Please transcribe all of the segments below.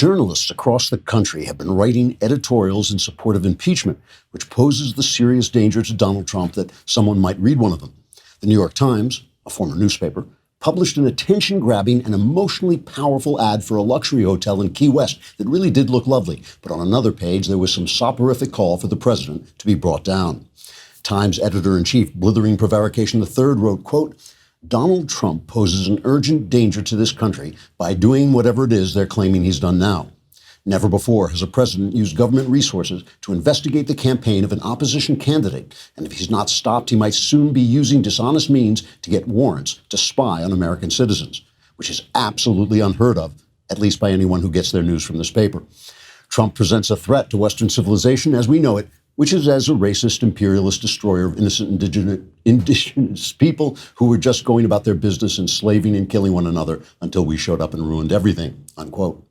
Journalists across the country have been writing editorials in support of impeachment, which poses the serious danger to Donald Trump that someone might read one of them. The New York Times, a former newspaper, published an attention-grabbing and emotionally powerful ad for a luxury hotel in Key West that really did look lovely. But on another page, there was some soporific call for the president to be brought down. Times editor-in-chief Blithering Prevarication III wrote, quote, "Donald Trump poses an urgent danger to this country by doing whatever it is they're claiming he's done now. Never before has a president used government resources to investigate the campaign of an opposition candidate, and if he's not stopped, he might soon be using dishonest means to get warrants to spy on American citizens, which is absolutely unheard of, at least by anyone who gets their news from this paper. Trump presents a threat to Western civilization as we know it, which is as a racist, imperialist destroyer of innocent indigenous people who were just going about their business enslaving and killing one another until we showed up and ruined everything," unquote.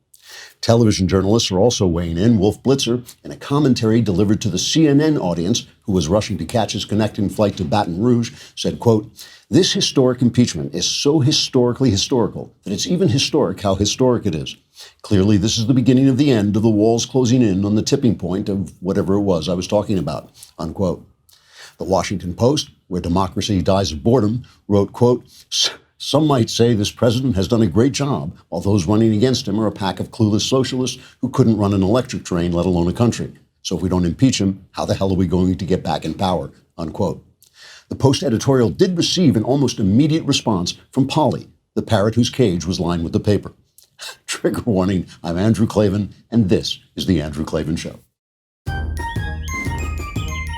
Television journalists are also weighing in. Wolf Blitzer, in a commentary delivered to the CNN audience, who was rushing to catch his connecting flight to Baton Rouge, said, quote, "This historic impeachment is so historically historical that it's even historic how historic it is. Clearly, this is the beginning of the end of the walls closing in on the tipping point of whatever it was I was talking about," unquote. The Washington Post, where democracy dies of boredom, wrote, quote, "Some might say this president has done a great job, while those running against him are a pack of clueless socialists who couldn't run an electric train, let alone a country. So if we don't impeach him, how the hell are we going to get back in power?" Unquote. The Post editorial did receive an almost immediate response from Polly, the parrot whose cage was lined with the paper. Trigger warning, I'm Andrew Klavan, and this is The Andrew Klavan Show.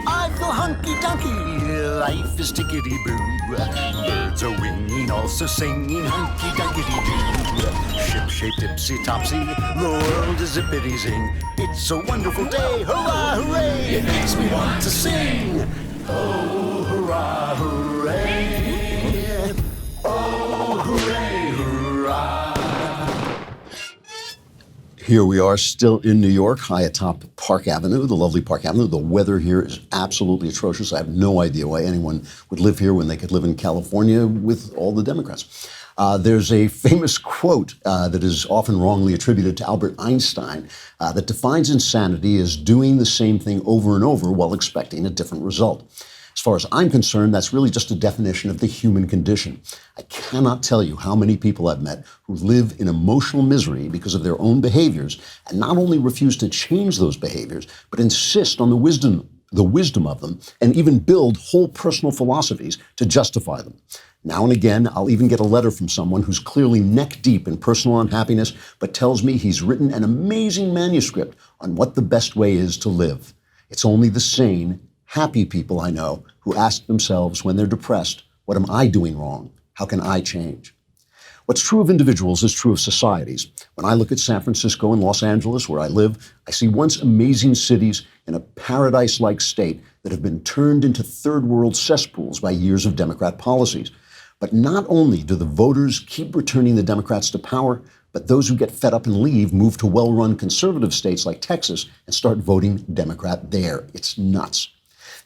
I feel hunky-dunky, life is tickety-boo. Birds are winging, also singing hunky-dunky-doo. Ship-shaped ipsy-topsy, the world is zippity-zing. It's a wonderful day, hurrah, hooray! It makes me want to sing. Oh, hurrah, hooray! Oh, hooray, hurrah! Here we are still in New York, high atop Park Avenue, the lovely Park Avenue. The weather here is absolutely atrocious. I have no idea why anyone would live here when they could live in California with all the Democrats. There's a famous quote that is often wrongly attributed to Albert Einstein that defines insanity as doing the same thing over and over while expecting a different result. As far as I'm concerned, that's really just a definition of the human condition. I cannot tell you how many people I've met who live in emotional misery because of their own behaviors and not only refuse to change those behaviors, but insist on the wisdom of them and even build whole personal philosophies to justify them. Now and again, I'll even get a letter from someone who's clearly neck deep in personal unhappiness, but tells me he's written an amazing manuscript on what the best way is to live. It's only the sane, happy people I know who ask themselves when they're depressed, what am I doing wrong? How can I change? What's true of individuals is true of societies. When I look at San Francisco and Los Angeles, where I live, I see once amazing cities in a paradise-like state that have been turned into third world cesspools by years of Democrat policies. But not only do the voters keep returning the Democrats to power, but those who get fed up and leave move to well-run conservative states like Texas and start voting Democrat there. It's nuts.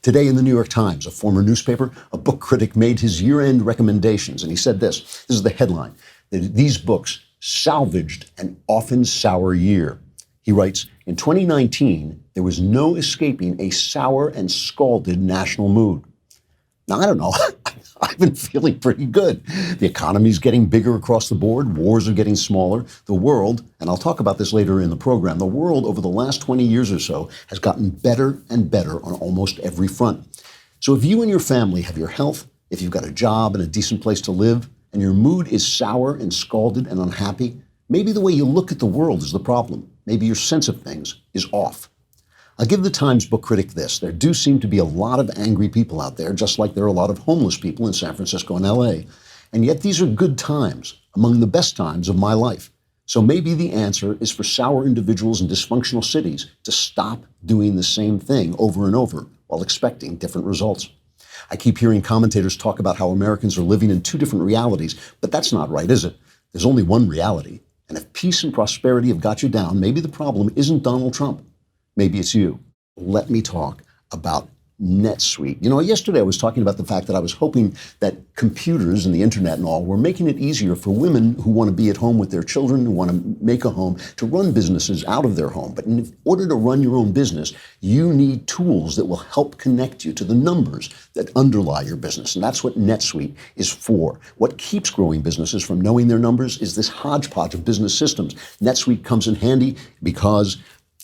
Today in the New York Times, a former newspaper, a book critic made his year-end recommendations, and he said this is the headline, that these books salvaged an often sour year. He writes, in 2019, there was no escaping a sour and scalded national mood. Now, I don't know. I've been feeling pretty good. The economy's getting bigger across the board. Wars are getting smaller. The world, and I'll talk about this later in the program, the world over the last 20 years or so has gotten better and better on almost every front. So if you and your family have your health, if you've got a job and a decent place to live, and your mood is sour and scalded and unhappy, maybe the way you look at the world is the problem. Maybe your sense of things is off. I'll give the Times book critic this. There do seem to be a lot of angry people out there, just like there are a lot of homeless people in San Francisco and LA. And yet these are good times, among the best times of my life. So maybe the answer is for sour individuals in dysfunctional cities to stop doing the same thing over and over while expecting different results. I keep hearing commentators talk about how Americans are living in two different realities, but that's not right, is it? There's only one reality. And if peace and prosperity have got you down, maybe the problem isn't Donald Trump. Maybe it's you. Let me talk about NetSuite. You know, yesterday I was talking about the fact that I was hoping that computers and the internet and all were making it easier for women who want to be at home with their children, who want to make a home, to run businesses out of their home. But in order to run your own business, you need tools that will help connect you to the numbers that underlie your business. And that's what NetSuite is for. What keeps growing businesses from knowing their numbers is this hodgepodge of business systems. NetSuite comes in handy because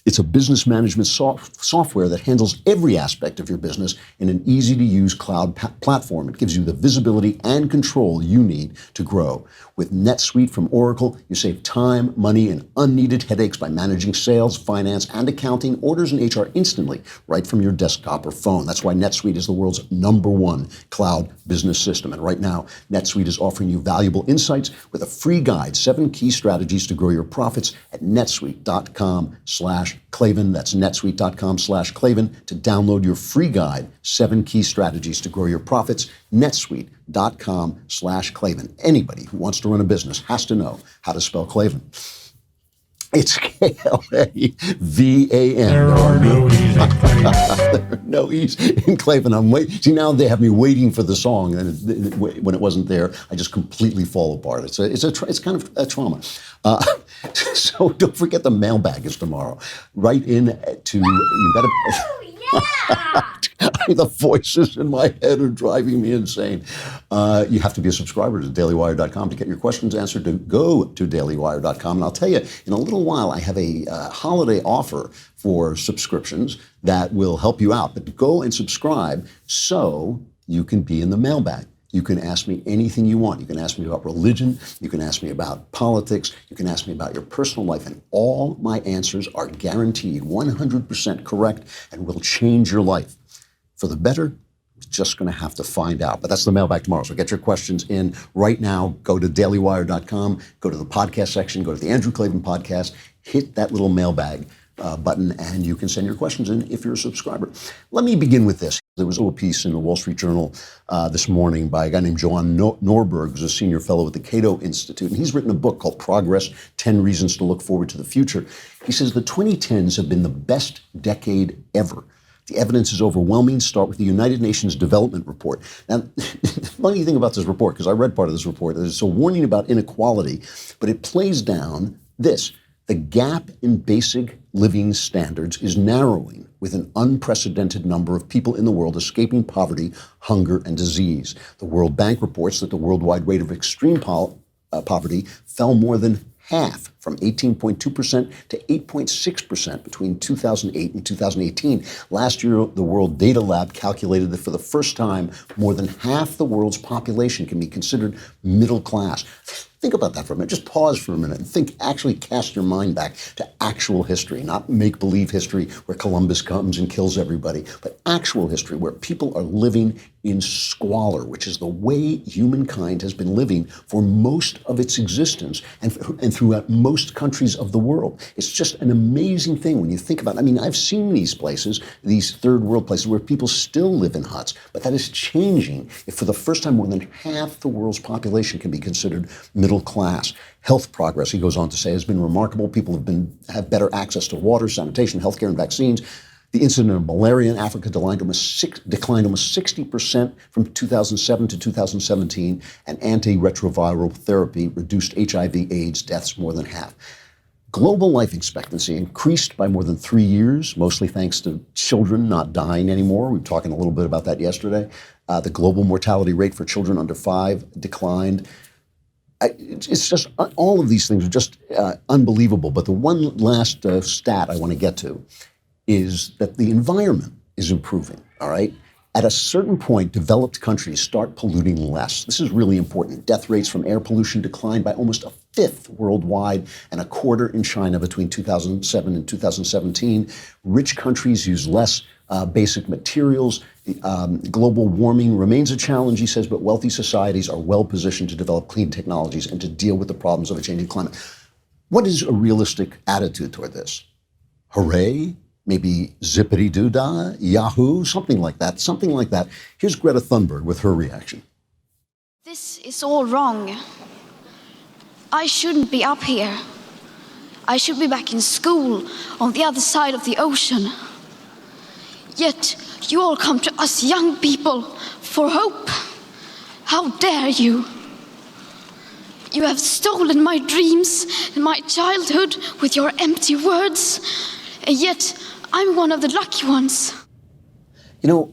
it's a business management software that handles every aspect of your business in an easy-to-use cloud platform. It gives you the visibility and control you need to grow. With NetSuite from Oracle, you save time, money, and unneeded headaches by managing sales, finance, and accounting, orders, and HR instantly, right from your desktop or phone. That's why NetSuite is the world's #1 cloud business system. And right now, NetSuite is offering you valuable insights with a free guide, 7 key strategies to grow your profits at netsuite.com/Klavan. That's netsuite.com/Klavan to download your free guide, 7 key strategies to grow your profits, netsuite.com/Klavan. Anybody who wants to run a business has to know how to spell Klavan. It's Klavan. There are no E's in Klavan. There are no E's in Klavan. See, now they have me waiting for the song, and when it wasn't there, I just completely fall apart. It's kind of a trauma. So don't forget the mailbag is tomorrow. Write in to you got to. The voices in my head are driving me insane. You have to be a subscriber to dailywire.com to get your questions answered. To go to dailywire.com. And I'll tell you, in a little while, I have a holiday offer for subscriptions that will help you out. But go and subscribe so you can be in the mailbag. You can ask me anything you want. You can ask me about religion. You can ask me about politics. You can ask me about your personal life. And all my answers are guaranteed 100% correct and will change your life. For the better, you're just going to have to find out. But that's the mailbag tomorrow. So get your questions in right now. Go to dailywire.com. Go to the podcast section. Go to the Andrew Klavan podcast. Hit that little mailbag button, and you can send your questions in if you're a subscriber. Let me begin with this. There was a piece in the Wall Street Journal this morning by a guy named Johan Norberg, who's a senior fellow at the Cato Institute, and he's written a book called Progress, 10 Reasons to Look Forward to the Future. He says the 2010s have been the best decade ever. The evidence is overwhelming. Start with the United Nations Development Report. Now, the funny thing about this report, because I read part of this report, is it's a warning about inequality, but it plays down this. The gap in basic living standards is narrowing, with an unprecedented number of people in the world escaping poverty, hunger, and disease. The World Bank reports that the worldwide rate of extreme poverty fell more than half, from 18.2% to 8.6% between 2008 and 2018. Last year, the World Data Lab calculated that for the first time, more than half the world's population can be considered middle class. Think about that for a minute. Just pause for a minute and think, actually cast your mind back to actual history, not make-believe history where Columbus comes and kills everybody, but actual history where people are living in squalor, which is the way humankind has been living for most of its existence and throughout most countries of the world. It's just an amazing thing when you think about it. I mean, I've seen these places, these third world places where people still live in huts, but that is changing if for the first time more than half the world's population can be considered middle class. Health progress, he goes on to say, has been remarkable. People have better access to water, sanitation, healthcare, and vaccines. The incidence of malaria in Africa declined almost 60% from 2007 to 2017, and antiretroviral therapy reduced HIV/AIDS deaths more than half. Global life expectancy increased by more than 3 years, mostly thanks to children not dying anymore. We were talking a little bit about that yesterday. The global mortality rate for children under 5 declined. It's just, all of these things are just unbelievable. But the one last stat I want to get to is that the environment is improving, all right? At a certain point, developed countries start polluting less. This is really important. Death rates from air pollution declined by almost a fifth worldwide and a quarter in China between 2007 and 2017. Rich countries use less basic materials. Global warming remains a challenge, he says, but wealthy societies are well positioned to develop clean technologies and to deal with the problems of a changing climate. What is a realistic attitude toward this? Hooray? Maybe zippity-doo-dah, Yahoo, something like that, something like that. Here's Greta Thunberg with her reaction. This is all wrong. I shouldn't be up here. I should be back in school on the other side of the ocean. Yet You all come to us young people for hope. How dare you? You have stolen my dreams and my childhood with your empty words, and yet I'm one of the lucky ones. You know,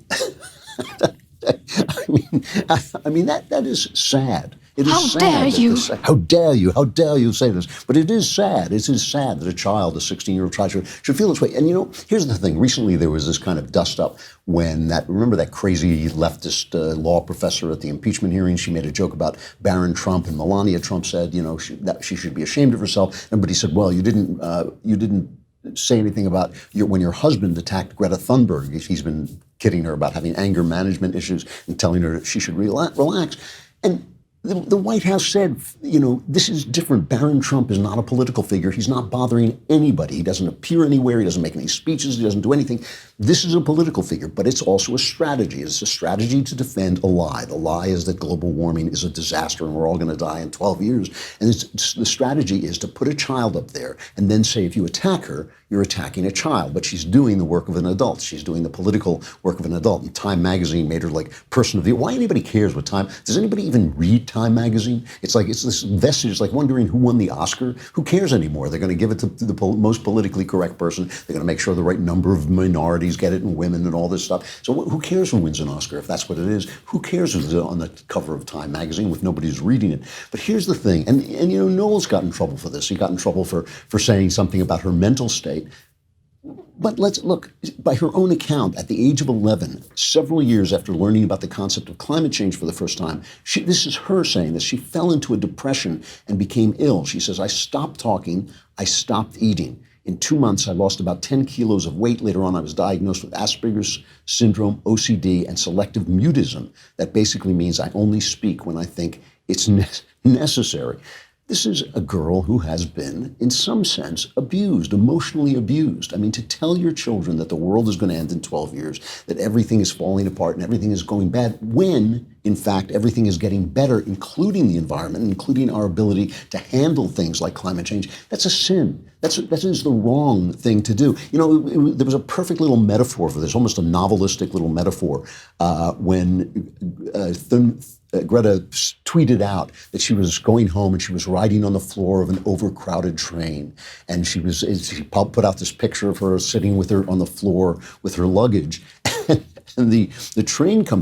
I mean that is sad. It is How sad dare that you? How dare you? How dare you say this? But it is sad. It is sad that a child, a 16-year-old child, should feel this way. And you know, here's the thing. Recently, there was this kind of dust-up when remember that crazy leftist law professor at the impeachment hearing? She made a joke about Barron Trump, and Melania Trump said, you know, that she should be ashamed of herself. Everybody said, well, you didn't say anything about when your husband attacked Greta Thunberg. He's been kidding her about having anger management issues and telling her that she should relax. And the White House said, you know, this is different. Barron Trump is not a political figure. He's not bothering anybody. He doesn't appear anywhere. He doesn't make any speeches. He doesn't do anything. This is a political figure, but it's also a strategy. It's a strategy to defend a lie. The lie is that global warming is a disaster and we're all going to die in 12 years. And the strategy is to put a child up there and then say, if you attack her, you're attacking a child. But she's doing the work of an adult. She's doing the political work of an adult. And Time magazine made her like person of the year. Why anybody cares what Time? Does anybody even read Time magazine? It's this vestige, like wondering who won the Oscar. Who cares anymore? They're going to give it to the most politically correct person. They're going to make sure the right number of minorities get it and women and all this stuff. So who cares who wins an Oscar if that's what it is? Who cares who's on the cover of Time magazine if nobody's reading it? But here's the thing, and you know, Noel's got in trouble for this. He got in trouble for saying something about her mental state. But let's look, by her own account, at the age of 11, several years after learning about the concept of climate change for the first time, this is her saying this, she fell into a depression and became ill. She says, I stopped talking, I stopped eating. In 2 months, I lost about 10 kilos of weight. Later on, I was diagnosed with Asperger's syndrome, OCD, and selective mutism. That basically means I only speak when I think it's necessary. This is a girl who has been, in some sense, abused, emotionally abused. I mean, to tell your children that the world is going to end in 12 years, that everything is falling apart and everything is going bad, when, in fact, everything is getting better, including the environment, including our ability to handle things like climate change, that's a sin. That is the wrong thing to do. You know, there was a perfect little metaphor for this, almost a novelistic little metaphor, when Greta tweeted out that she was going home and she was riding on the floor of an overcrowded train. And she put out this picture of her sitting with her on the floor with her luggage. And the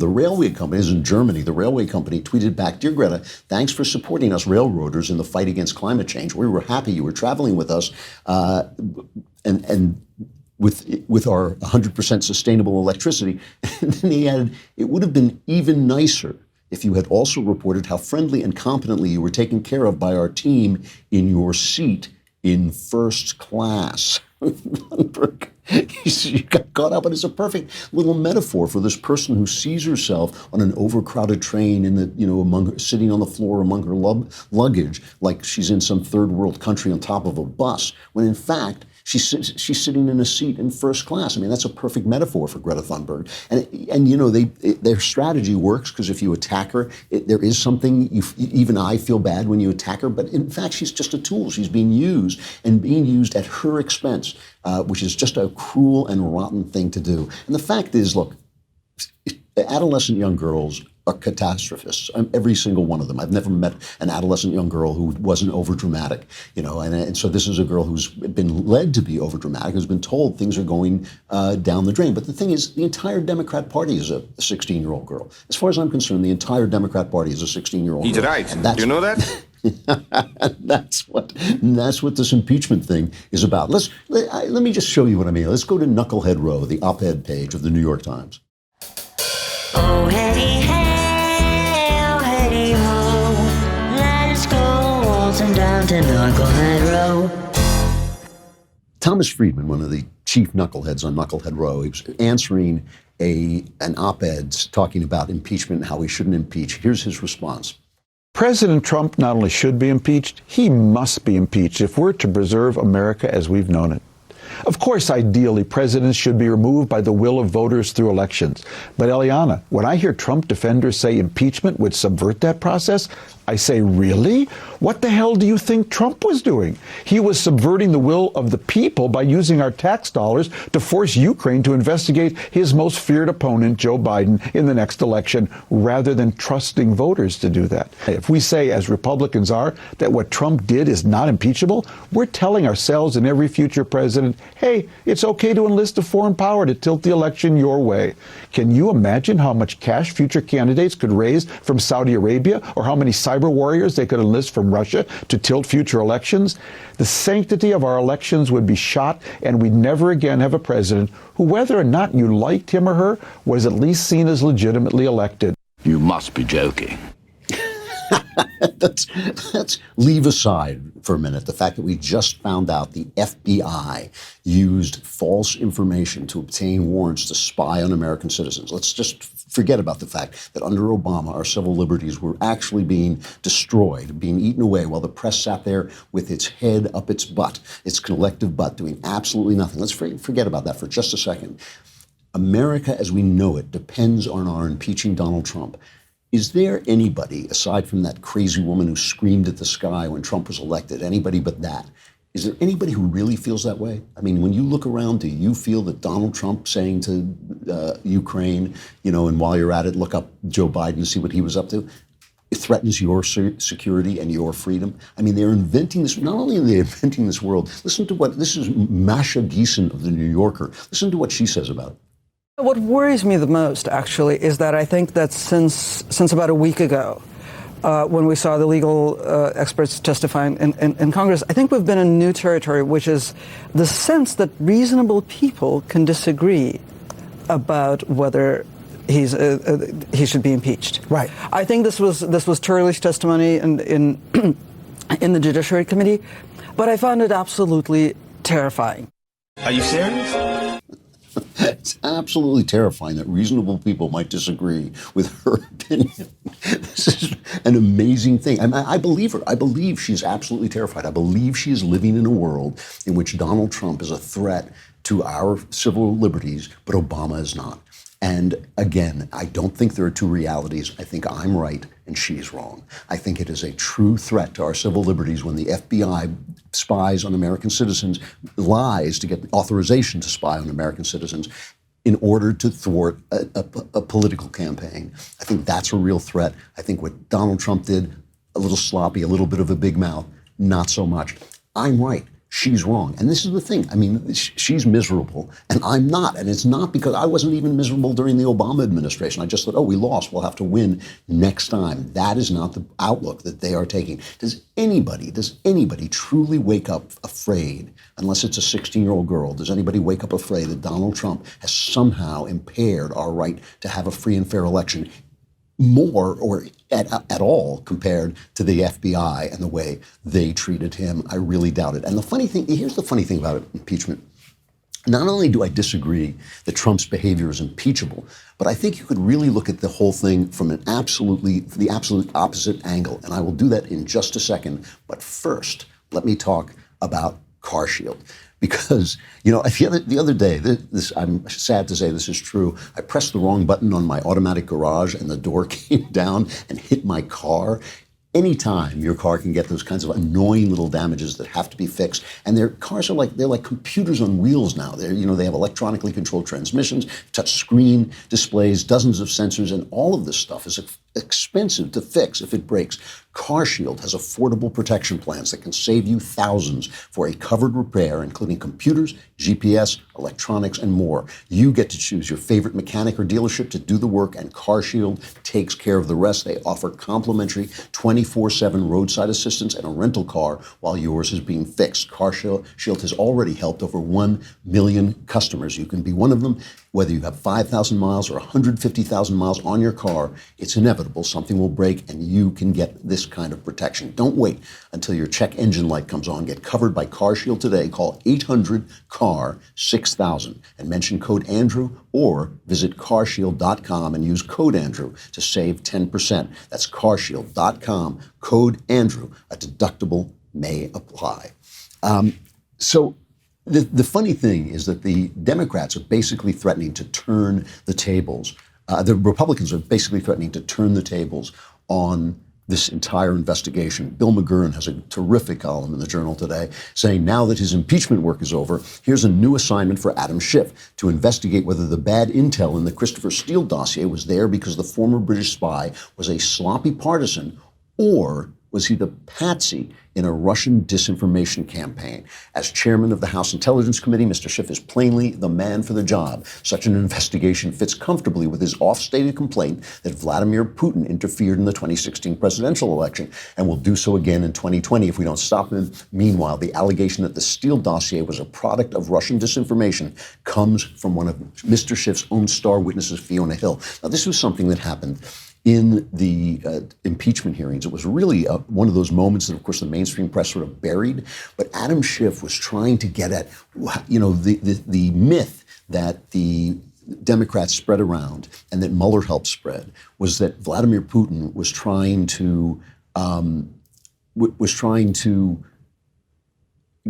railway company, this is in Germany, the railway company tweeted back, Dear Greta, thanks for supporting us railroaders in the fight against climate change. We were happy you were traveling with us and with our 100% sustainable electricity. And then he added, it would have been even nicer if you had also reported how friendly and competently you were taken care of by our team in your seat in first class. She got caught up, and it's a perfect little metaphor for this person who sees herself on an overcrowded train sitting on the floor among her luggage, like she's in some third world country on top of a bus, when in fact she's sitting in a seat in first class. I mean, that's a perfect metaphor for Greta Thunberg. And you know, their strategy works because if you attack her, there is something, even I feel bad when you attack her, but in fact, she's just a tool. She's being used at her expense, which is just a cruel and rotten thing to do. And the fact is, look, adolescent young girls are catastrophists. Every single one of them. I've never met an adolescent young girl who wasn't overdramatic, you know. And so this is a girl who's been led to be overdramatic, who's been told things are going down the drain. But the thing is, the entire Democrat Party is a 16-year-old girl. As far as I'm concerned, the entire Democrat Party is a 16-year-old girl. He's right. You know that? That's what this impeachment thing is about. Let me just show you what I mean. Let's go to Knucklehead Row, the op-ed page of the New York Times. Oh, hey, hey, oh, hey, ho, let's go waltzing down to Knucklehead Row. Thomas Friedman, one of the chief knuckleheads on Knucklehead Row, he was answering an op-ed talking about impeachment and how we shouldn't impeach. Here's his response. President Trump not only should be impeached, he must be impeached if we're to preserve America as we've known it. Of course, ideally, presidents should be removed by the will of voters through elections. But Eliana, when I hear Trump defenders say impeachment would subvert that process, I say, really? What the hell do you think Trump was doing? He was subverting the will of the people by using our tax dollars to force Ukraine to investigate his most feared opponent, Joe Biden, in the next election, rather than trusting voters to do that. If we say, as Republicans are, that what Trump did is not impeachable, we're telling ourselves and every future president, hey, it's okay to enlist a foreign power to tilt the election your way. Can you imagine how much cash future candidates could raise from Saudi Arabia, or how many cyber warriors they could enlist from Russia to tilt future elections? The sanctity of our elections would be shot, and we'd never again have a president who, whether or not you liked him or her, was at least seen as legitimately elected. You must be joking. Let's leave aside for a minute the fact that we just found out the FBI used false information to obtain warrants to spy on American citizens. Let's just forget about the fact that under Obama, our civil liberties were actually being destroyed, being eaten away, while the press sat there with its head up its butt, its collective butt, doing absolutely nothing. Let's forget about that for just a second. America as we know it depends on our impeaching Donald Trump. Is there anybody, aside from that crazy woman who screamed at the sky when Trump was elected, anybody but that? Is there anybody who really feels that way? I mean, when you look around, do you feel that Donald Trump saying to Ukraine, and while you're at it, look up Joe Biden, see what he was up to? It threatens your security and your freedom. I mean, they're inventing this. Not only are they inventing this world, listen to this is Masha Geeson of the New Yorker. Listen to what she says about it. What worries me the most, actually, is that I think that since about a week ago, when we saw the legal experts testifying in Congress, I think we've been in new territory, which is the sense that reasonable people can disagree about whether he should be impeached. Right. I think this was Turley's testimony in the Judiciary Committee, but I found it absolutely terrifying. Are you serious? It's absolutely terrifying that reasonable people might disagree with her opinion. This is an amazing thing. I believe her. I believe she's absolutely terrified. I believe she is living in a world in which Donald Trump is a threat to our civil liberties, but Obama is not. And again, I don't think there are two realities. I think I'm right and she's wrong. I think it is a true threat to our civil liberties when the FBI spies on American citizens, lies to get authorization to spy on American citizens in order to thwart a political campaign. I think that's a real threat. I think what Donald Trump did, a little sloppy, a little bit of a big mouth, not so much. I'm right. She's wrong. And this is the thing. I mean, she's miserable and I'm not. And it's not because I wasn't even miserable during the Obama administration. I just thought, we lost. We'll have to win next time. That is not the outlook that they are taking. Does anybody truly wake up afraid, unless it's a 16-year-old girl, does anybody wake up afraid that Donald Trump has somehow impaired our right to have a free and fair election more or at all compared to the FBI and the way they treated him? I really doubt it. And here's the funny thing about impeachment. Not only do I disagree that Trump's behavior is impeachable, but I think you could really look at the whole thing from the absolute opposite angle. And I will do that in just a second. But first, let me talk about CarShield. Because, the other day, I'm sad to say this is true, I pressed the wrong button on my automatic garage and the door came down and hit my car. Anytime your car can get those kinds of annoying little damages that have to be fixed, and their cars are they're like computers on wheels now. They have electronically controlled transmissions, touch screen displays, dozens of sensors, and all of this stuff is expensive to fix if it breaks. CarShield has affordable protection plans that can save you thousands for a covered repair, including computers, GPS, electronics, and more. You get to choose your favorite mechanic or dealership to do the work, and CarShield takes care of the rest. They offer complimentary 24/7 roadside assistance and a rental car while yours is being fixed. CarShield has already helped over 1 million customers. You can be one of them. Whether you have 5,000 miles or 150,000 miles on your car, it's inevitable something will break and you can get this kind of protection. Don't wait until your check engine light comes on. Get covered by CarShield today. Call 800-CAR-6000 and mention code Andrew, or visit carshield.com and use code Andrew to save 10%. That's carshield.com, code Andrew. A deductible may apply. The funny thing is that the Democrats are basically threatening to turn the tables. The Republicans are basically threatening to turn the tables on this entire investigation. Bill McGurn has a terrific column in the Journal today saying now that his impeachment work is over, here's a new assignment for Adam Schiff to investigate whether the bad intel in the Christopher Steele dossier was there because the former British spy was a sloppy partisan, or was he the patsy in a Russian disinformation campaign? As chairman of the House Intelligence Committee, Mr. Schiff is plainly the man for the job. Such an investigation fits comfortably with his oft-stated complaint that Vladimir Putin interfered in the 2016 presidential election and will do so again in 2020 if we don't stop him. Meanwhile, the allegation that the Steele dossier was a product of Russian disinformation comes from one of Mr. Schiff's own star witnesses, Fiona Hill. Now, this was something that happened in the impeachment hearings. It was really one of those moments that, of course, the mainstream press sort of buried. But Adam Schiff was trying to get at, the myth that the Democrats spread around and that Mueller helped spread was that Vladimir Putin was trying to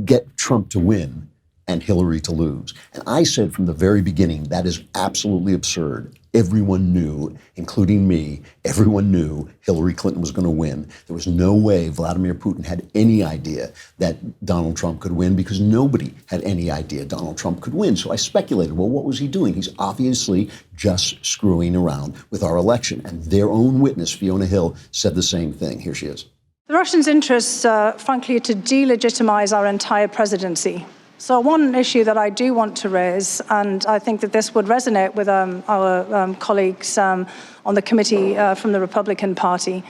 get Trump to win and Hillary to lose. And I said from the very beginning, that is absolutely absurd. Everyone knew, including me, everyone knew Hillary Clinton was going to win. There was no way Vladimir Putin had any idea that Donald Trump could win because nobody had any idea Donald Trump could win. So I speculated, well, what was he doing? He's obviously just screwing around with our election. And their own witness, Fiona Hill, said the same thing. Here she is. The Russians' interests, frankly, are to delegitimize our entire presidency. So one issue that I do want to raise, and I think that this would resonate with our colleagues on the committee from the Republican Party,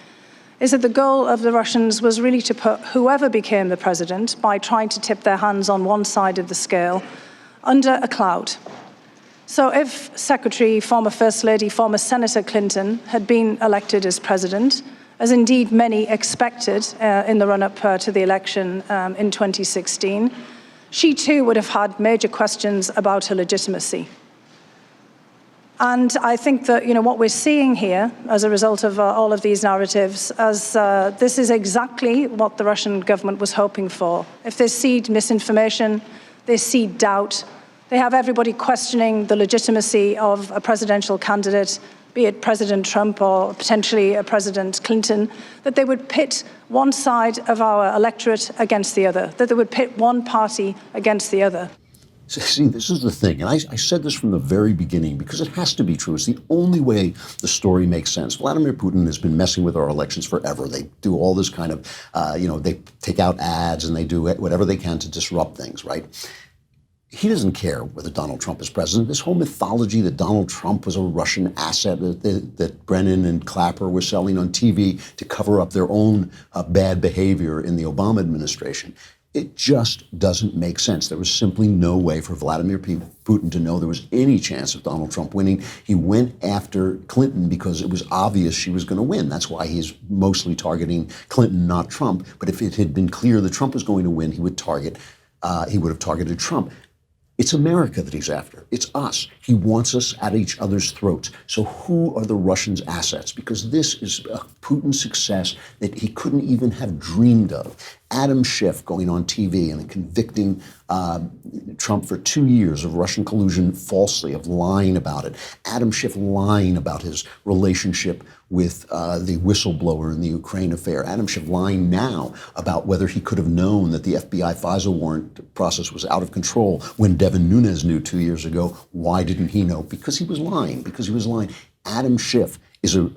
is that the goal of the Russians was really to put whoever became the president, by trying to tip their hands on one side of the scale, under a cloud. So if Secretary, former First Lady, former Senator Clinton had been elected as president, as indeed many expected in the run-up to the election in 2016, she too would have had major questions about her legitimacy. And I think that what we're seeing here as a result of all of these narratives, as this is exactly what the Russian government was hoping for. If they seed misinformation, they seed doubt, they have everybody questioning the legitimacy of a presidential candidate, be it President Trump or potentially President Clinton, that they would pit one side of our electorate against the other, that they would pit one party against the other. See, this is the thing, and I said this from the very beginning because it has to be true. It's the only way the story makes sense. Vladimir Putin has been messing with our elections forever. They do all this kind of, they take out ads and they do whatever they can to disrupt things, right? He doesn't care whether Donald Trump is president. This whole mythology that Donald Trump was a Russian asset that Brennan and Clapper were selling on TV to cover up their own bad behavior in the Obama administration, it just doesn't make sense. There was simply no way for Vladimir Putin to know there was any chance of Donald Trump winning. He went after Clinton because it was obvious she was going to win. That's why he's mostly targeting Clinton, not Trump. But if it had been clear that Trump was going to win, he would have targeted Trump. It's America that he's after. It's us. He wants us at each other's throats. So who are the Russians' assets? Because this is a Putin success that he couldn't even have dreamed of. Adam Schiff going on TV and convicting Trump for 2 years of Russian collusion falsely, of lying about it. Adam Schiff lying about his relationship with the whistleblower in the Ukraine affair. Adam Schiff lying now about whether he could have known that the FBI FISA warrant process was out of control when Devin Nunes knew 2 years ago. Why didn't he know? Because he was lying. Adam Schiff is a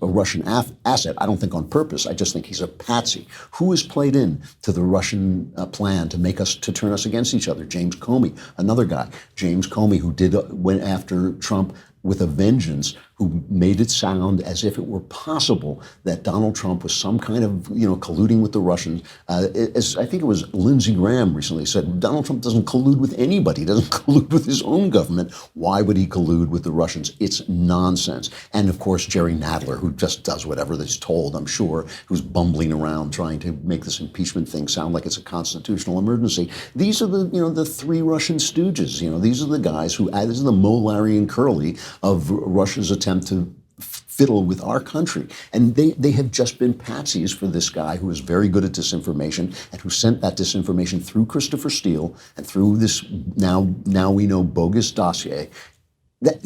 Russian asset. I don't think on purpose. I just think he's a patsy. Who has played in to the Russian plan to turn us against each other? James Comey, another guy. James Comey, who went after Trump with a vengeance, who made it sound as if it were possible that Donald Trump was some kind of, colluding with the Russians. As I think it was Lindsey Graham recently said, Donald Trump doesn't collude with anybody. He doesn't collude with his own government. Why would he collude with the Russians? It's nonsense. And of course, Jerry Nadler, who just does whatever he's told, I'm sure, who's bumbling around trying to make this impeachment thing sound like it's a constitutional emergency. These are the three Russian stooges. These are the guys this is the Mo, Larry, and Curly of Russia's attempt to fiddle with our country. And they have just been patsies for this guy who is very good at disinformation and who sent that disinformation through Christopher Steele and through this now we know bogus dossier.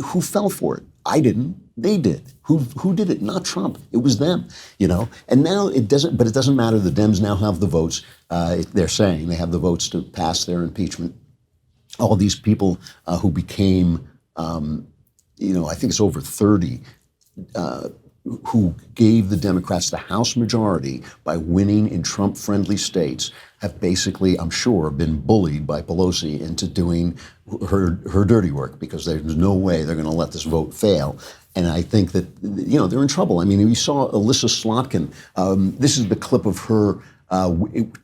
Who fell for it? I didn't. They did. Who did it? Not Trump. It was them, you know. And now it doesn't. But it doesn't matter. The Dems now have the votes. They're saying they have the votes to pass their impeachment. All these people who became, I think it's over 30, who gave the Democrats the House majority by winning in Trump-friendly states, have basically, I'm sure, been bullied by Pelosi into doing her dirty work, because there's no way they're going to let this vote fail. And I think that, they're in trouble. I mean, we saw Alyssa Slotkin. This is the clip of her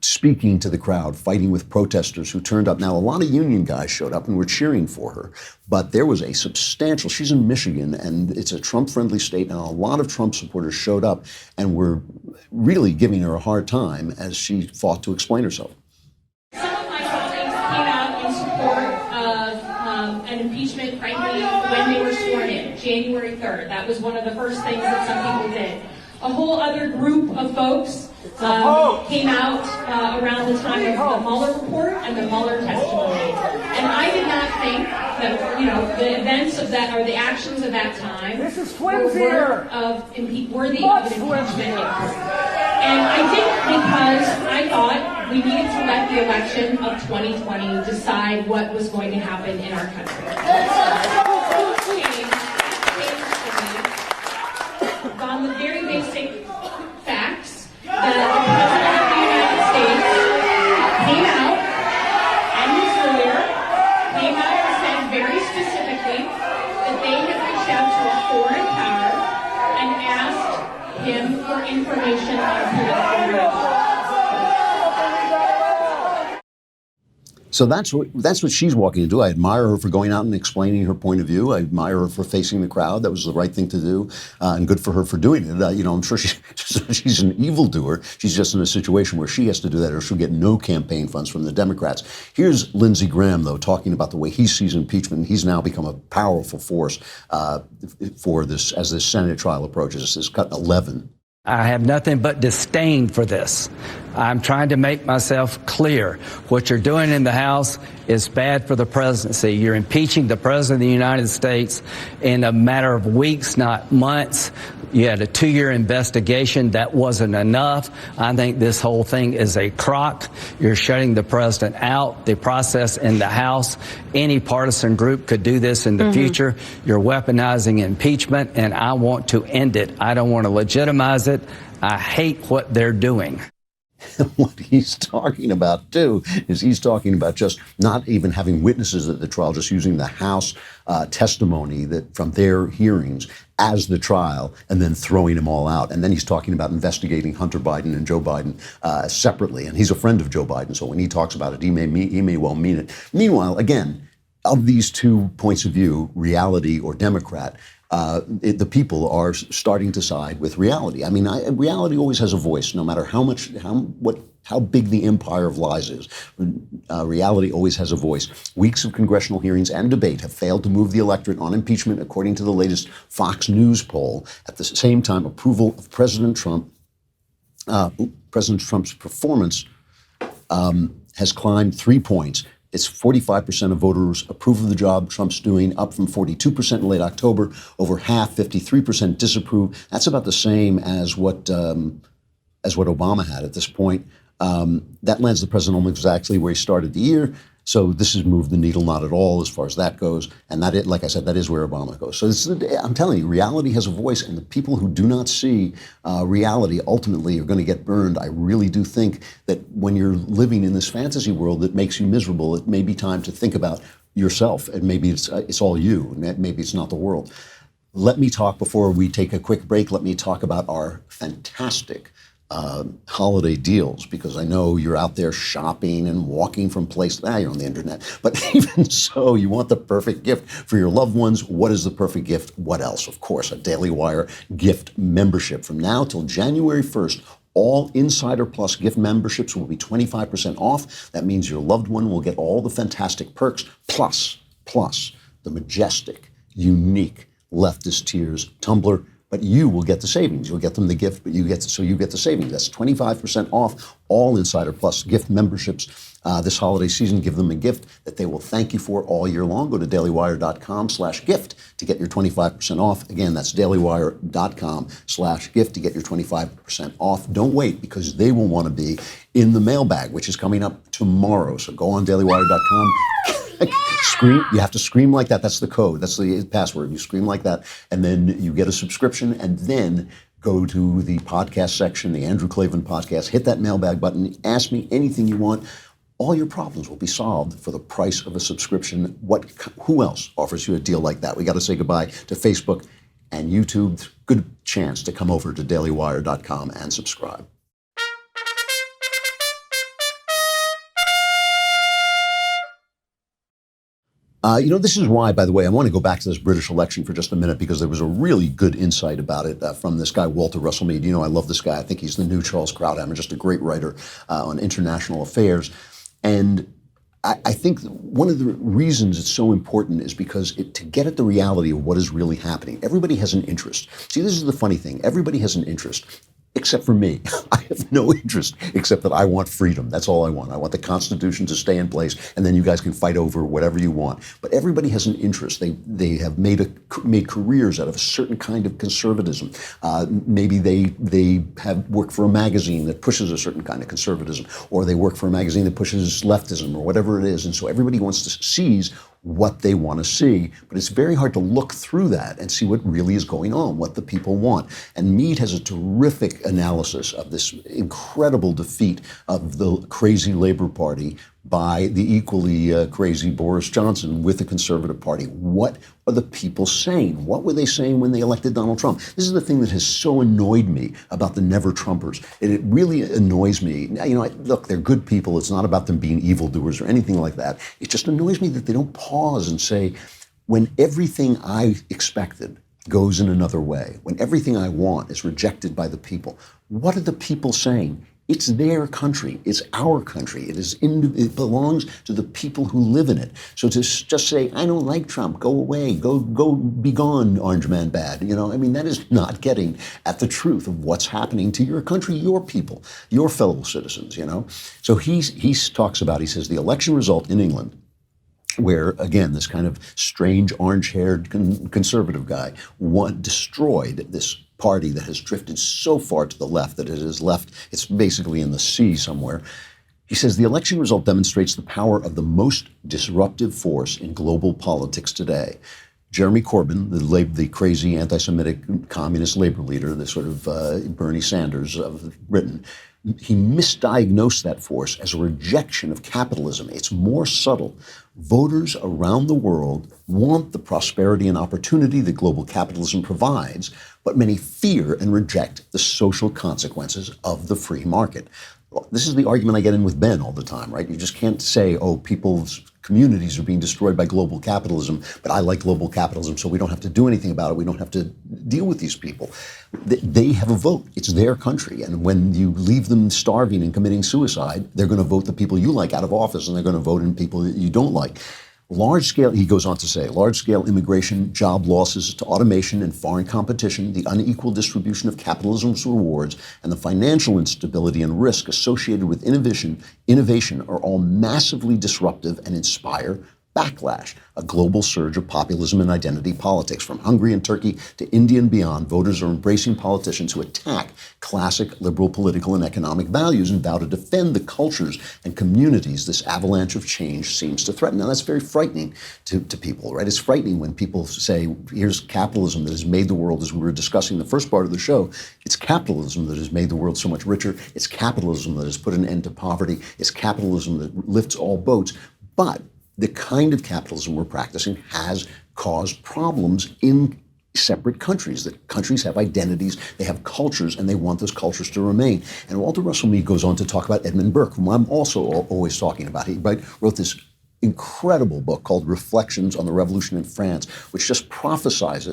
speaking to the crowd, fighting with protesters who turned up. Now, a lot of union guys showed up and were cheering for her, but there was a substantial, she's in Michigan, and it's a Trump-friendly state, and a lot of Trump supporters showed up and were really giving her a hard time as she fought to explain herself. Some of my colleagues came out in support of an impeachment, frankly, when they were sworn in, January 3rd. That was one of the first things that some people did. A whole other group of folks came out around the time of the Mueller report and the Mueller testimony. And I did not think that, the events of that, or the actions of that time, were worthy of an impeachment inquiry. And I think because I thought we needed to let the election of 2020 decide what was going to happen in our country. On the very basic facts that the President of the United States came out, and his lawyer came out and said very specifically that they had reached out to a foreign power and asked him for information on political rights. So that's what she's walking into. I admire her for going out and explaining her point of view. I admire her for facing the crowd. That was the right thing to do, and good for her for doing it. I'm sure she's an evildoer. She's just in a situation where she has to do that, or she'll get no campaign funds from the Democrats. Here's Lindsey Graham, though, talking about the way he sees impeachment. He's now become a powerful force for this as this Senate trial approaches. This cut 11. I have nothing but disdain for this. I'm trying to make myself clear. What you're doing in the House is bad for the presidency. You're impeaching the President of the United States in a matter of weeks, not months. You had a 2-year investigation. That wasn't enough. I think this whole thing is a crock. You're shutting the president out. The process in the House, any partisan group could do this in the future. You're weaponizing impeachment, and I want to end it. I don't want to legitimize it. I hate what they're doing. What he's talking about, too, is he's talking about just not even having witnesses at the trial, just using the House testimony that from their hearings as the trial, and then throwing them all out. And then he's talking about investigating Hunter Biden and Joe Biden separately. And he's a friend of Joe Biden, so when he talks about it, he may well mean it. Meanwhile, again, of these 2 points of view, reality or Democrat, the people are starting to side with reality. I mean, reality always has a voice, no matter how big the empire of lies is. Reality always has a voice. Weeks of congressional hearings and debate have failed to move the electorate on impeachment, according to the latest Fox News poll. At the same time, approval of President Trump's performance has climbed 3 points. It's 45% of voters approve of the job Trump's doing, up from 42% in late October. Over half, 53%, disapprove. That's about the same as what Obama had at this point. That lands the president almost exactly where he started the year. So this has moved the needle not at all as far as that goes. And that, like I said, that is where Obama goes. So I'm telling you, reality has a voice, and the people who do not see reality ultimately are going to get burned. I really do think that when you're living in this fantasy world that makes you miserable, it may be time to think about yourself, and maybe it's all you, and maybe it's not the world. Let me talk, before we take a quick break, let me talk about our fantastic holiday deals, because I know you're out there shopping and walking from place to you're on the internet. But even so, you want the perfect gift for your loved ones. What is the perfect gift? What else? Of course, a Daily Wire gift membership. From now till January 1st, all Insider Plus gift memberships will be 25% off. That means your loved one will get all the fantastic perks, plus the majestic, unique leftist tears tumbler. But you will get the savings. You'll get them the gift, but you get the savings. That's 25% off all Insider Plus gift memberships. this holiday season. Give them a gift that they will thank you for all year long. Go to dailywire.com/gift to get your 25% off. Again, that's dailywire.com/gift to get your 25% off. Don't wait, because they will want to be in the mailbag, which is coming up tomorrow. So go on dailywire.com. Scream. You have to scream like that. That's the code. That's the password. You scream like that, and then you get a subscription, and then go to the podcast section, the Andrew Klavan podcast, hit that mailbag button, ask me anything you want. All your problems will be solved for the price of a subscription. Who else offers you a deal like that? We got to say goodbye to Facebook and YouTube. Good chance to come over to dailywire.com and subscribe. This is why, by the way, I want to go back to this British election for just a minute, because there was a really good insight about it from this guy, Walter Russell Mead. I love this guy. I think he's the new Charles Krauthammer, just a great writer on international affairs. And I think one of the reasons it's so important is because to get at the reality of what is really happening, everybody has an interest. See, this is the funny thing. Everybody has an interest. Except for me. I have no interest except that I want freedom. That's all I want. I want the Constitution to stay in place, and then you guys can fight over whatever you want. But everybody has an interest. They have made careers out of a certain kind of conservatism. Maybe they have worked for a magazine that pushes a certain kind of conservatism, or they work for a magazine that pushes leftism, or whatever it is. And so everybody wants to seize what they want to see, but it's very hard to look through that and see what really is going on, what the people want. And Mead has a terrific analysis of this incredible defeat of the crazy Labour Party by the equally crazy Boris Johnson with the Conservative Party. What are the people saying? What were they saying when they elected Donald Trump? This is the thing that has so annoyed me about the never-Trumpers. And it really annoys me. Look, they're good people. It's not about them being evildoers or anything like that. It just annoys me that they don't pause and say, when everything I expected goes in another way, when everything I want is rejected by the people, what are the people saying? It's their country. It's our country. It belongs to the people who live in it. So to just say, I don't like Trump, go away, go be gone, Orange Man bad. That is not getting at the truth of what's happening to your country, your people, your fellow citizens, So he talks about, he says, the election result in England, where, again, this kind of strange orange-haired conservative guy destroyed this party that has drifted so far to the left that it has left, it's basically in the sea somewhere. He says the election result demonstrates the power of the most disruptive force in global politics today. Jeremy Corbyn, the crazy anti-Semitic communist labor leader, the sort of Bernie Sanders of Britain, he misdiagnosed that force as a rejection of capitalism. It's more subtle. Voters around the world want the prosperity and opportunity that global capitalism provides, but many fear and reject the social consequences of the free market. This is the argument I get in with Ben all the time, right? You just can't say, people's communities are being destroyed by global capitalism, but I like global capitalism, so we don't have to do anything about it. We don't have to deal with these people. They have a vote. It's their country. And when you leave them starving and committing suicide, they're going to vote the people you like out of office, and they're going to vote in people that you don't like. Large-scale, he goes on to say, large-scale immigration, job losses to automation and foreign competition, the unequal distribution of capitalism's rewards, and the financial instability and risk associated with innovation are all massively disruptive and inspire backlash, a global surge of populism and identity politics. From Hungary and Turkey to India and beyond, voters are embracing politicians who attack classic liberal political and economic values and vow to defend the cultures and communities this avalanche of change seems to threaten. Now, that's very frightening to people, right? It's frightening when people say, here's capitalism that has made the world, as we were discussing the first part of the show, it's capitalism that has made the world so much richer. It's capitalism that has put an end to poverty. It's capitalism that lifts all boats. But the kind of capitalism we're practicing has caused problems in separate countries. That countries have identities, they have cultures, and they want those cultures to remain. And Walter Russell Mead goes on to talk about Edmund Burke, whom I'm also always talking about. He wrote this incredible book called Reflections on the Revolution in France, which just prophesies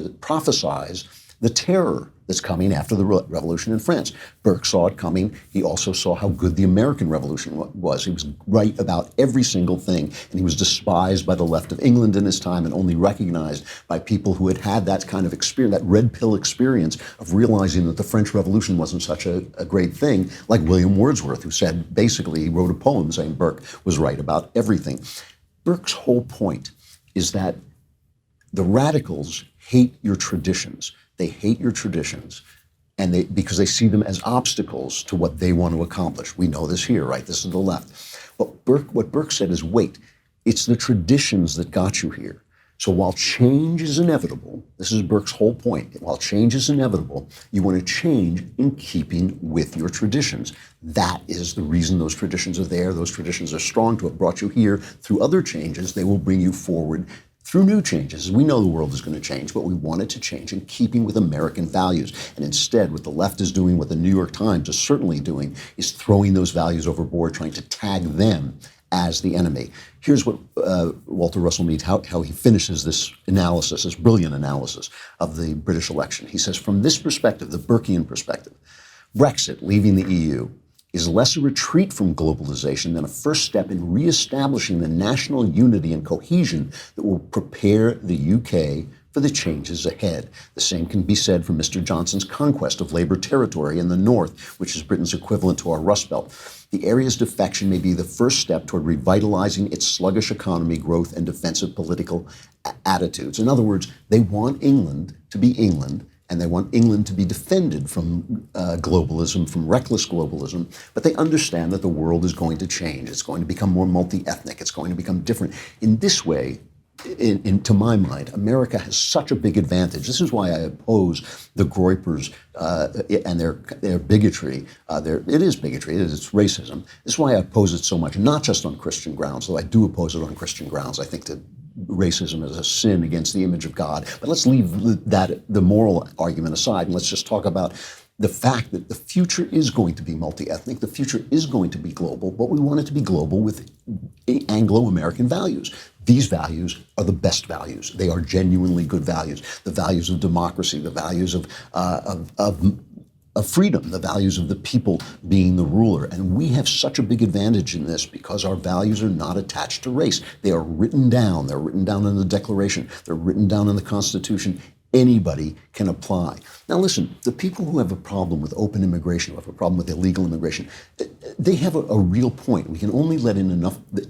the terror that's coming after the revolution in France. Burke saw it coming. He also saw how good the American Revolution was. He was right about every single thing, and he was despised by the left of England in his time and only recognized by people who had had that kind of experience, that red pill experience of realizing that the French Revolution wasn't such a great thing, like William Wordsworth, who said, basically, he wrote a poem saying Burke was right about everything. Burke's whole point is that the radicals hate your traditions. They hate your traditions, and because they see them as obstacles to what they want to accomplish. We know this here, right? This is the left. But what Burke said is, wait, it's the traditions that got you here. So while change is inevitable, this is Burke's whole point, while change is inevitable, you want to change in keeping with your traditions. That is the reason those traditions are there. Those traditions are strong to have brought you here. Through other changes, they will bring you forward through new changes. We know the world is going to change, but we want it to change in keeping with American values. And instead, what the left is doing, what the New York Times is certainly doing, is throwing those values overboard, trying to tag them as the enemy. Here's what Walter Russell Mead, how he finishes this analysis, this brilliant analysis of the British election. He says, from this perspective, the Burkean perspective, Brexit, leaving the EU, is less a retreat from globalization than a first step in reestablishing the national unity and cohesion that will prepare the UK for the changes ahead. The same can be said for Mr. Johnson's conquest of Labour territory in the north, which is Britain's equivalent to our Rust Belt. The area's defection may be the first step toward revitalizing its sluggish economy, growth, and defensive political attitudes. In other words, they want England to be England, and they want England to be defended from globalism, from reckless globalism, but they understand that the world is going to change. It's going to become more multi-ethnic. It's going to become different. In this way, to my mind, America has such a big advantage. This is why I oppose the Groypers and their bigotry. It is bigotry. It's racism. This is why I oppose it so much, not just on Christian grounds, though I do oppose it on Christian grounds. I think that racism is a sin against the image of God. But let's leave the moral argument aside, and let's just talk about the fact that the future is going to be multi-ethnic, the future is going to be global, but we want it to be global with Anglo-American values. These values are the best values. They are genuinely good values. The values of democracy, the values of freedom, the values of the people being the ruler. And we have such a big advantage in this because our values are not attached to race. They are written down. They're written down in the Declaration. They're written down in the Constitution. Anybody can apply. Now listen, the people who have a problem with open immigration, who have a problem with illegal immigration, they have a real point. We can only let in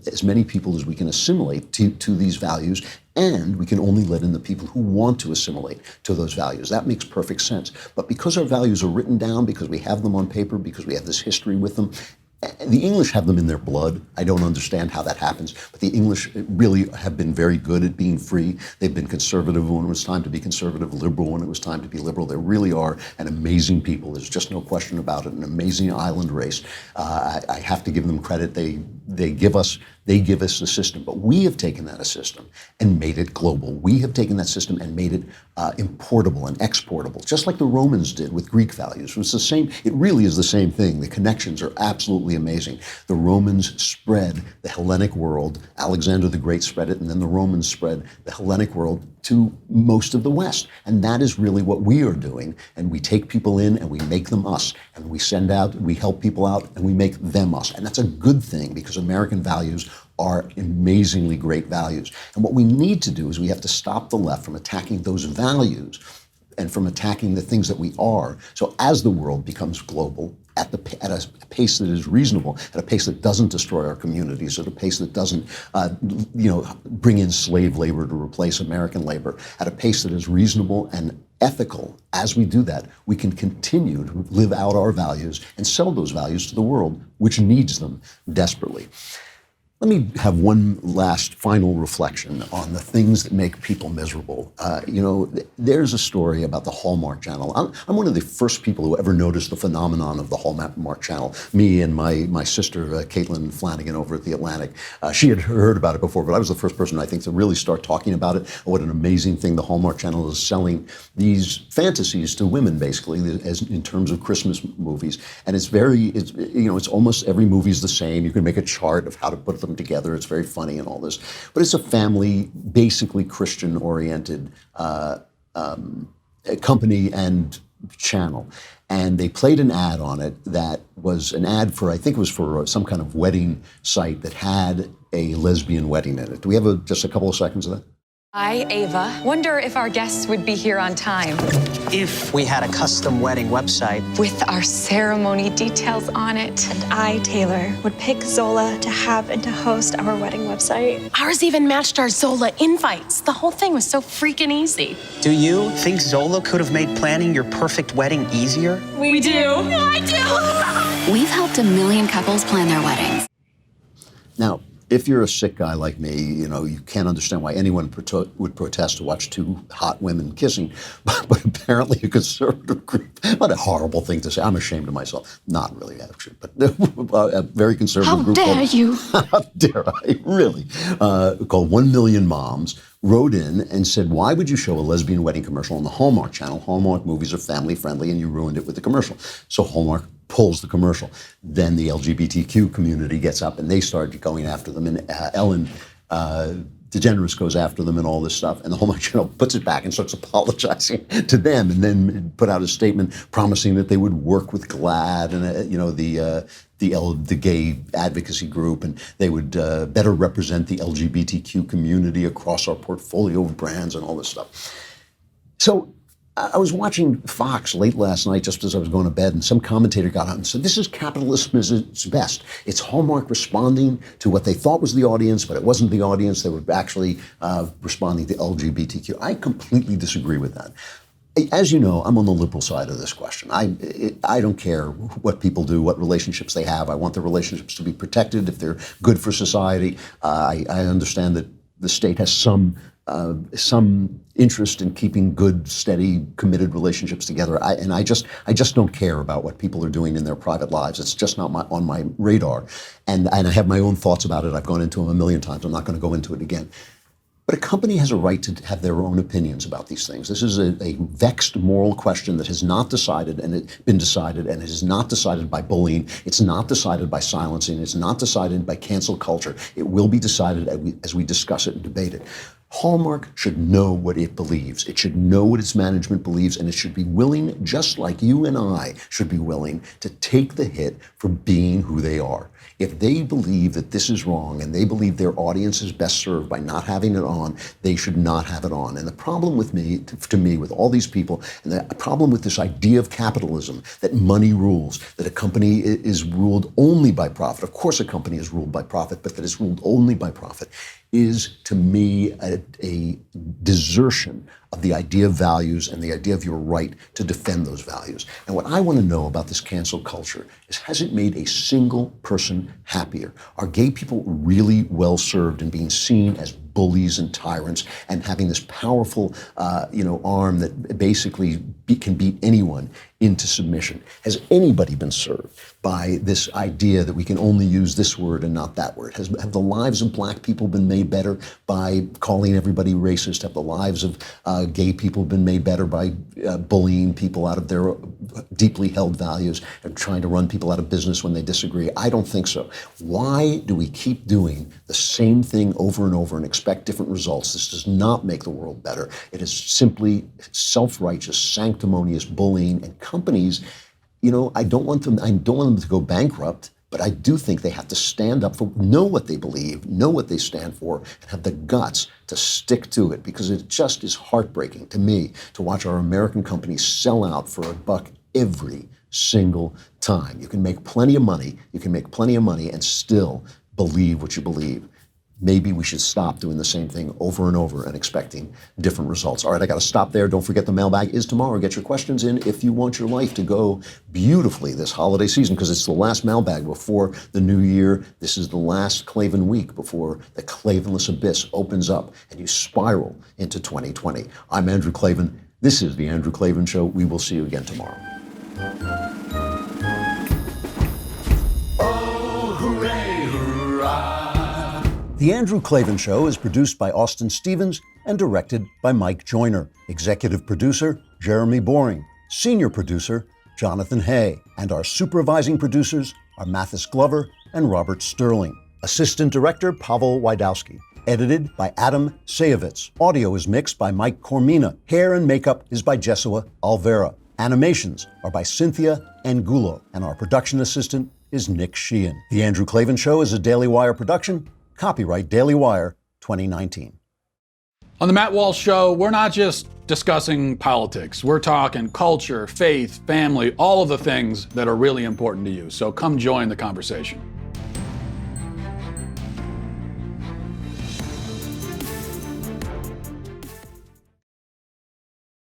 as many people as we can assimilate to these values, and we can only let in the people who want to assimilate to those values. That makes perfect sense. But because our values are written down, because we have them on paper, because we have this history with them, the English have them in their blood. I don't understand how that happens, but the English really have been very good at being free. They've been conservative when it was time to be conservative, liberal when it was time to be liberal. They really are an amazing people. There's just no question about it. An amazing island race. I have to give them credit. They give us the system, but we have taken that system and made it global. We have taken that system and made it importable and exportable, just like the Romans did with Greek values. It's the same. It really is the same thing. The connections are absolutely amazing. The Romans spread the Hellenic world. Alexander the Great spread it, and then the Romans spread the Hellenic world to most of the West. And that is really what we are doing. And we take people in and we make them us. And we send out, we help people out, and we make them us. And that's a good thing because American values are amazingly great values. And what we need to do is we have to stop the left from attacking those values and from attacking the things that we are. So as the world becomes global, at a pace that is reasonable, at a pace that doesn't destroy our communities, at a pace that doesn't, bring in slave labor to replace American labor, at a pace that is reasonable and ethical. As we do that, we can continue to live out our values and sell those values to the world, which needs them desperately. Let me have one last final reflection on the things that make people miserable. There's a story about the Hallmark Channel. I'm one of the first people who ever noticed the phenomenon of the Hallmark Channel. Me and my sister, Caitlin Flanagan over at The Atlantic. She had heard about it before, but I was the first person, I think, to really start talking about it. What an amazing thing the Hallmark Channel is selling these fantasies to women, basically, as in terms of Christmas movies. And it's almost every movie's the same. You can make a chart of how to put them together. It's very funny and all this, but it's a family, basically Christian-oriented company and channel. And they played an ad on it that was an ad for, I think it was for some kind of wedding site that had a lesbian wedding in it. Do we have just a couple of seconds of that? I, Ava, wonder if our guests would be here on time. If we had a custom wedding website. With our ceremony details on it. And I, Taylor, would pick Zola to have and to host our wedding website. Ours even matched our Zola invites. The whole thing was so freaking easy. Do you think Zola could have made planning your perfect wedding easier? We do. I do. We've helped 1 million couples plan their weddings. Now, if you're a sick guy like me, you can't understand why anyone would protest to watch two hot women kissing. But apparently a conservative group, what a horrible thing to say. I'm ashamed of myself. Not really, actually, but a very conservative group. How dare you? How dare I, really? Called 1 Million Moms, wrote in and said, why would you show a lesbian wedding commercial on the Hallmark Channel? Hallmark movies are family friendly and you ruined it with the commercial. So Hallmark pulls the commercial. Then the LGBTQ community gets up and they start going after them. And Ellen DeGeneres goes after them and all this stuff. And the Hallmark Channel puts it back and starts apologizing to them, and then put out a statement promising that they would work with GLAAD and the gay advocacy group, and they would better represent the LGBTQ community across our portfolio of brands and all this stuff. So I was watching Fox late last night just as I was going to bed, and some commentator got out and said, this is capitalism at its best. It's Hallmark responding to what they thought was the audience, but it wasn't the audience. They were actually responding to LGBTQ. I completely disagree with that. As you know, I'm on the liberal side of this question. I don't care what people do, what relationships they have. I want their relationships to be protected if they're good for society. I understand that the state has some interest in keeping good, steady, committed relationships together. I just don't care about what people are doing in their private lives. It's just not on my radar. And I have my own thoughts about it. I've gone into them 1,000,000 times. I'm not going to go into it again. But a company has a right to have their own opinions about these things. This is a vexed moral question that has not decided and it's been decided, and it is not decided by bullying. It's not decided by silencing. It's not decided by cancel culture. It will be decided as we discuss it and debate it. Hallmark should know what it believes. It should know what its management believes, and it should be willing, just like you and I should be willing, to take the hit for being who they are. If they believe that this is wrong and they believe their audience is best served by not having it on, they should not have it on. And the problem with to me, with all these people, and the problem with this idea of capitalism, that money rules, that a company is ruled only by profit. Of course a company is ruled by profit, but that it's ruled only by profit, is to me a desertion of the idea of values and the idea of your right to defend those values. And what I want to know about this cancel culture is, has it made a single person happier? Are gay people really well served in being seen as bullies and tyrants and having this powerful arm that basically can beat anyone into submission? Has anybody been served by this idea that we can only use this word and not that word? Have the lives of black people been made better by calling everybody racist? Have the lives of gay people been made better by bullying people out of their deeply held values and trying to run people out of business when they disagree? I don't think so. Why do we keep doing the same thing over and over and expect different results? This does not make the world better. It is simply self-righteous, sanctimonious bullying. And companies, I don't want them to go bankrupt, but I do think they have to stand up for, know what they believe, know what they stand for, and have the guts to stick to it, because it just is heartbreaking to me to watch our American companies sell out for $1 every single time. You can make plenty of money. You can make plenty of money and still believe what you believe. Maybe we should stop doing the same thing over and over and expecting different results. All right, I got to stop there. Don't forget the mailbag is tomorrow. Get your questions in if you want your life to go beautifully this holiday season, because it's the last mailbag before the new year. This is the last Klavan week before the Klavanless abyss opens up and you spiral into 2020. I'm Andrew Klavan. This is The Andrew Klavan Show. We will see you again tomorrow. Oh, hooray, hurrah. The Andrew Klavan Show is produced by Austin Stevens and directed by Mike Joyner. Executive producer, Jeremy Boring. Senior producer, Jonathan Hay. And our supervising producers are Mathis Glover and Robert Sterling. Assistant director, Pavel Wydowski. Edited by Adam Sayevitz. Audio is mixed by Mike Cormina. Hair and makeup is by Jesua Alvera. Animations are by Cynthia Angulo. And our production assistant is Nick Sheehan. The Andrew Klavan Show is a Daily Wire production. Copyright Daily Wire 2019. On the Matt Walsh Show, we're not just discussing politics. We're talking culture, faith, family, all of the things that are really important to you. So come join the conversation.